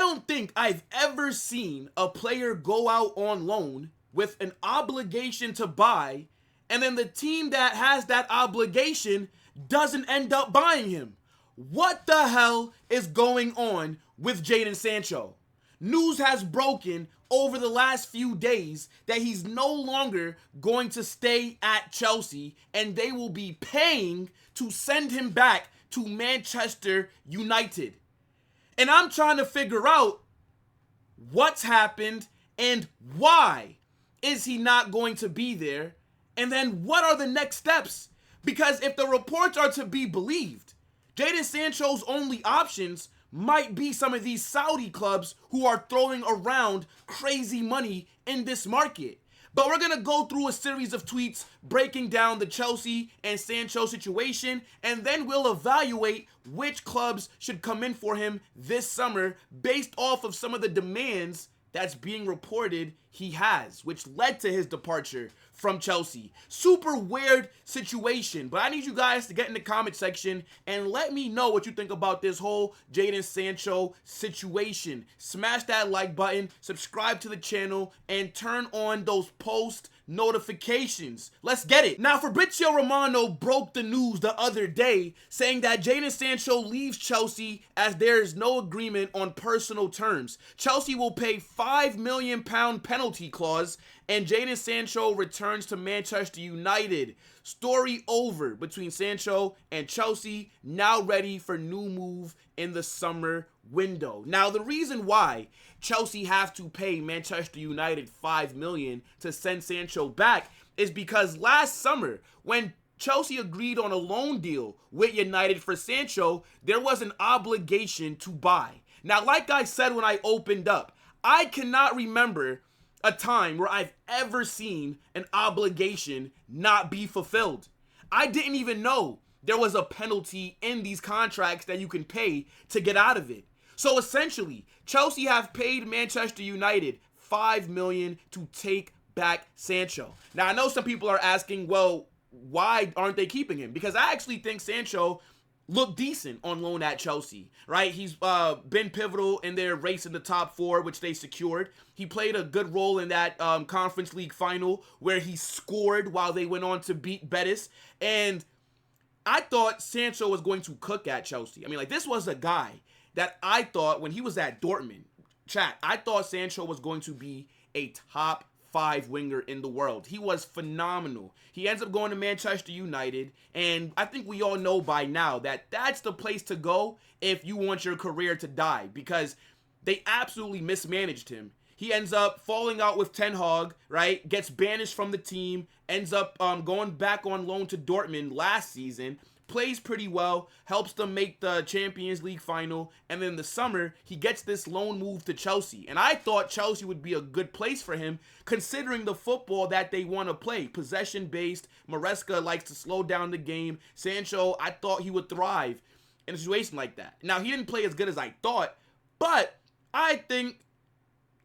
don't think I've ever seen a player go out on loan with an obligation to buy, and then the team that has that obligation doesn't end up buying him. What the hell is going on with Jadon Sancho? News has broken over the last few days that he's no longer going to stay at Chelsea, and they will be paying to send him back to Manchester United. And I'm trying to figure out what's happened and why is he not going to be there, and then what are the next steps? Because if the reports are to be believed, Jadon Sancho's only options might be some of these Saudi clubs who are throwing around crazy money in this market. But we're going to go through a series of tweets breaking down the Chelsea and Sancho situation, and then we'll evaluate which clubs should come in for him this summer based off of some of the demands that's being reported he has, which led to his departure from Chelsea. Super weird situation, but I need you guys to get in the comment section and let me know what you think about this whole Jadon Sancho situation. Smash that like button, subscribe to the channel, and turn on those post notifications. Let's get it. Now, Fabrizio Romano broke the news the other day saying that Jadon Sancho leaves Chelsea as there is no agreement on personal terms. Chelsea will pay £5 million penalty clause, and Jadon Sancho returns to Manchester United. Story over between Sancho and Chelsea, now ready for new move in the summer window. Now, the reason why Chelsea have to pay Manchester United $5 million to send Sancho back is because last summer, when Chelsea agreed on a loan deal with United for Sancho, there was an obligation to buy. Now, like I said when I opened up, I cannot remember a time where I've ever seen an obligation not be fulfilled. I didn't even know there was a penalty in these contracts that you can pay to get out of it. So essentially, Chelsea have paid Manchester United $5 million to take back Sancho. Now, I know some people are asking, well, why aren't they keeping him? Because I actually think Sancho looked decent on loan at Chelsea, right? He's been pivotal in their race in the top four, which they secured. He played a good role in that Conference League final where he scored while they went on to beat Betis. And I thought Sancho was going to cook at Chelsea. I mean, like, this was a guy that I thought when he was at Dortmund, I thought Sancho was going to be a top 5 winger in the world. He was phenomenal. He ends up going to Manchester United, and I think we all know by now that that's the place to go if you want your career to die, because they absolutely mismanaged him. He ends up falling out with Ten Hag, right? Gets banished from the team, ends up going back on loan to Dortmund last season, plays pretty well, helps them make the Champions League final, and then the summer, he gets this loan move to Chelsea. And I thought Chelsea would be a good place for him, considering the football that they want to play. Possession-based, Maresca likes to slow down the game. Sancho, I thought he would thrive in a situation like that. Now, he didn't play as good as I thought, but I think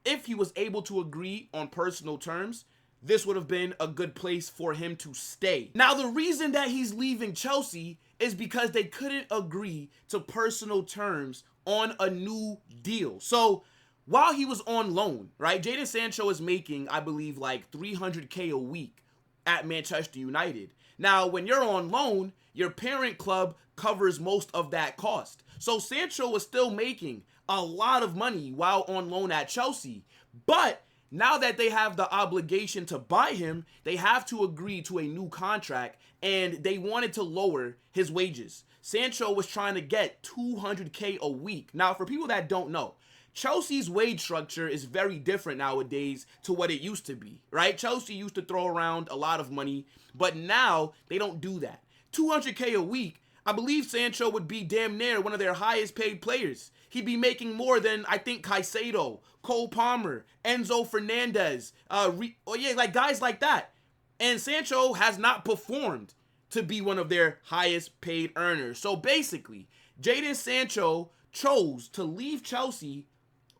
if he was able to agree on personal terms, this would have been a good place for him to stay. Now, the reason that he's leaving Chelsea is because they couldn't agree to personal terms on a new deal. So while he was on loan, right, Jadon Sancho is making, I believe, like $300K a week at Manchester United. Now, when you're on loan, your parent club covers most of that cost. So Sancho was still making a lot of money while on loan at Chelsea. But now that they have the obligation to buy him, they have to agree to a new contract, and they wanted to lower his wages. Sancho was trying to get $200K a week. Now, for people that don't know, Chelsea's wage structure is very different nowadays to what it used to be, right? Chelsea used to throw around a lot of money, but now they don't do that. $200K a week, I believe Sancho would be damn near one of their highest paid players. He'd be making more than, I think, Caicedo, Cole Palmer, Enzo Fernandez, guys like that. And Sancho has not performed to be one of their highest paid earners. So basically, Jadon Sancho chose to leave Chelsea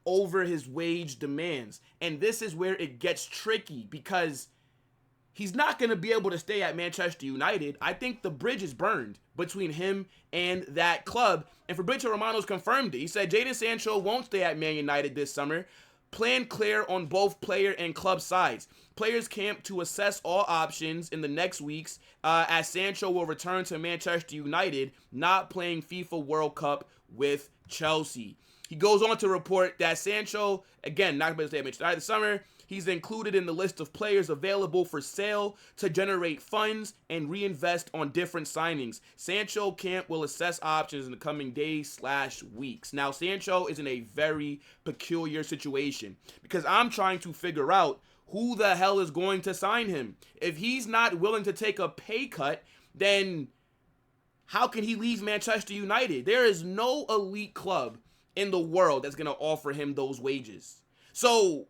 over his wage demands. And this is where it gets tricky, because he's not going to be able to stay at Manchester United. I think the bridge is burned between him and that club. And Fabrizio Romano's confirmed it. He said Jadon Sancho won't stay at Man United this summer. Plan clear on both player and club sides. Players camp to assess all options in the next weeks as Sancho will return to Manchester United, not playing FIFA World Cup with Chelsea. He goes on to report that Sancho, again, not going to stay at Manchester United this summer. He's included in the list of players available for sale to generate funds and reinvest on different signings. Sancho camp will assess options in the coming days/weeks. Now, Sancho is in a very peculiar situation because I'm trying to figure out who the hell is going to sign him. If he's not willing to take a pay cut, then how can he leave Manchester United? There is no elite club in the world that's going to offer him those wages. So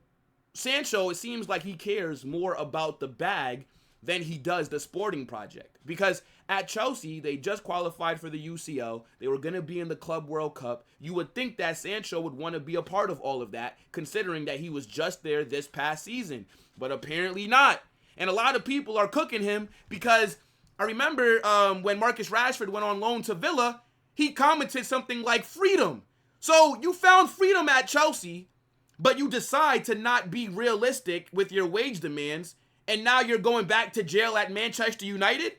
Sancho, it seems like he cares more about the bag than he does the sporting project. Because at Chelsea, they just qualified for the UCL. They were going to be in the Club World Cup. You would think that Sancho would want to be a part of all of that, considering that he was just there this past season. But apparently not. And a lot of people are cooking him because I remember when Marcus Rashford went on loan to Villa, he commented something like freedom. So you found freedom at Chelsea, but you decide to not be realistic with your wage demands, and now you're going back to jail at Manchester United?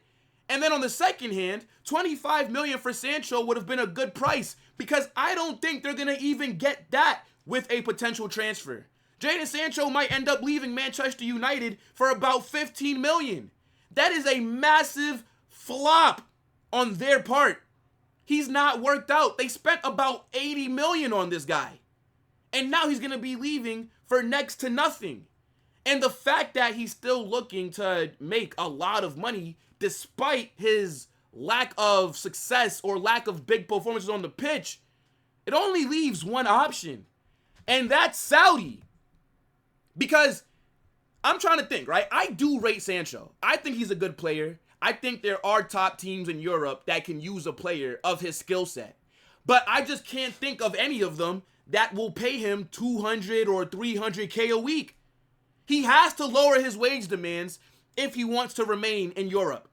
And then on the second hand, $25 million for Sancho would have been a good price because I don't think they're going to even get that with a potential transfer. Jadon Sancho might end up leaving Manchester United for about $15 million. That is a massive flop on their part. He's not worked out. They spent about $80 million on this guy. And now he's going to be leaving for next to nothing. And the fact that he's still looking to make a lot of money despite his lack of success or lack of big performances on the pitch, it only leaves one option. And that's Saudi. Because I'm trying to think, right? I do rate Sancho. I think he's a good player. I think there are top teams in Europe that can use a player of his skill set. But I just can't think of any of them that will pay him $200 or $300K a week. He has to lower his wage demands if he wants to remain in Europe.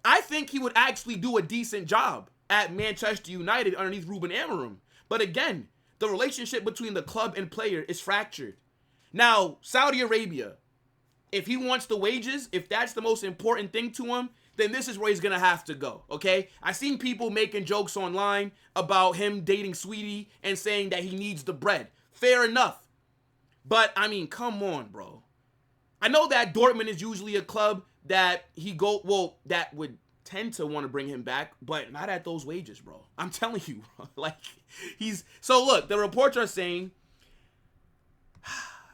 I think he would actually do a decent job at Manchester United underneath Ruben Amorim. But again, the relationship between the club and player is fractured. Now, Saudi Arabia, if he wants the wages, if that's the most important thing to him, then this is where he's going to have to go, okay? I've seen people making jokes online about him dating Sweetie and saying that he needs the bread. Fair enough. But, I mean, come on, bro. I know that Dortmund is usually a club that that would tend to want to bring him back, but not at those wages, bro. I'm telling you, bro. So look, the reports are saying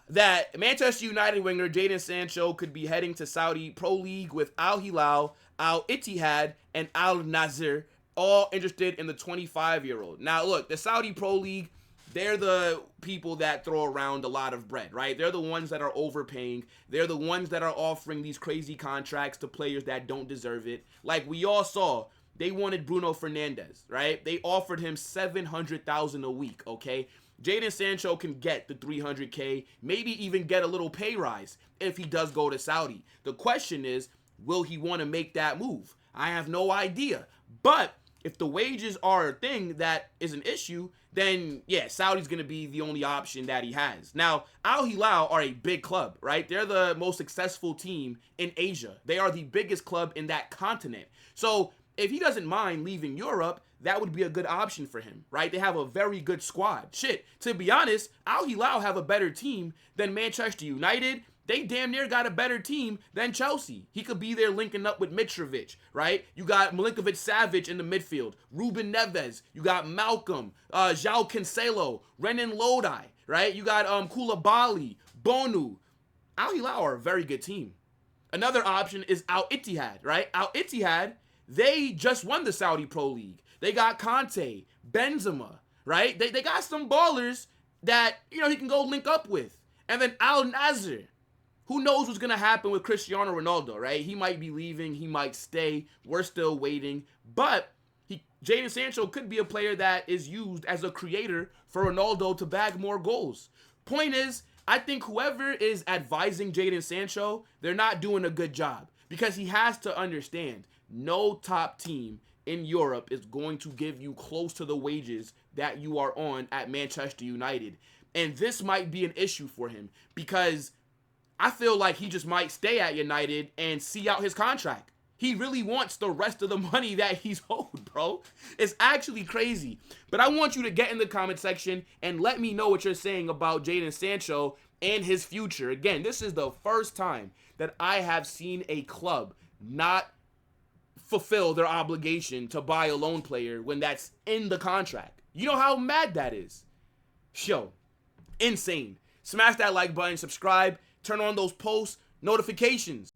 that Manchester United winger Jadon Sancho could be heading to Saudi Pro League with Al Hilal, Al Ittihad, and Al Nassr, all interested in the 25-year-old. Now, look, the Saudi Pro League, they're the people that throw around a lot of bread, right? They're the ones that are overpaying. They're the ones that are offering these crazy contracts to players that don't deserve it. Like we all saw, they wanted Bruno Fernandes, right? They offered him $700,000 a week, okay? Jadon Sancho can get the $300K, maybe even get a little pay rise if he does go to Saudi. The question is, will he want to make that move? I have no idea. But if the wages are a thing that is an issue, then yeah, Saudi's going to be the only option that he has. Now, Al Hilal are a big club, right? They're the most successful team in Asia. They are the biggest club in that continent. So if he doesn't mind leaving Europe, that would be a good option for him, right? They have a very good squad. Shit, to be honest, Al Hilal have a better team than Manchester United. They damn near got a better team than Chelsea. He could be there linking up with Mitrovic, right? You got Milinkovic-Savic in the midfield, Ruben Neves. You got Malcolm, João Cancelo, Renan Lodi, right? You got Koulibaly, Bonu. Al Hilal are a very good team. Another option is Al Ittihad, right? Al Ittihad, they just won the Saudi Pro League. They got Conte, Benzema, right? They got some ballers that, you know, he can go link up with. And then Al Nassr. Who knows what's going to happen with Cristiano Ronaldo, right? He might be leaving. He might stay. We're still waiting. But Jadon Sancho could be a player that is used as a creator for Ronaldo to bag more goals. Point is, I think whoever is advising Jadon Sancho, they're not doing a good job, because he has to understand no top team in Europe is going to give you close to the wages that you are on at Manchester United. And this might be an issue for him, because I feel like he just might stay at United and see out his contract. He really wants the rest of the money that he's owed, bro. It's actually crazy. But I want you to get in the comment section and let me know what you're saying about Jadon Sancho and his future. Again, this is the first time that I have seen a club not fulfill their obligation to buy a loan player when that's in the contract. You know how mad that is? Yo, insane. Smash that like button, subscribe, turn on those post notifications.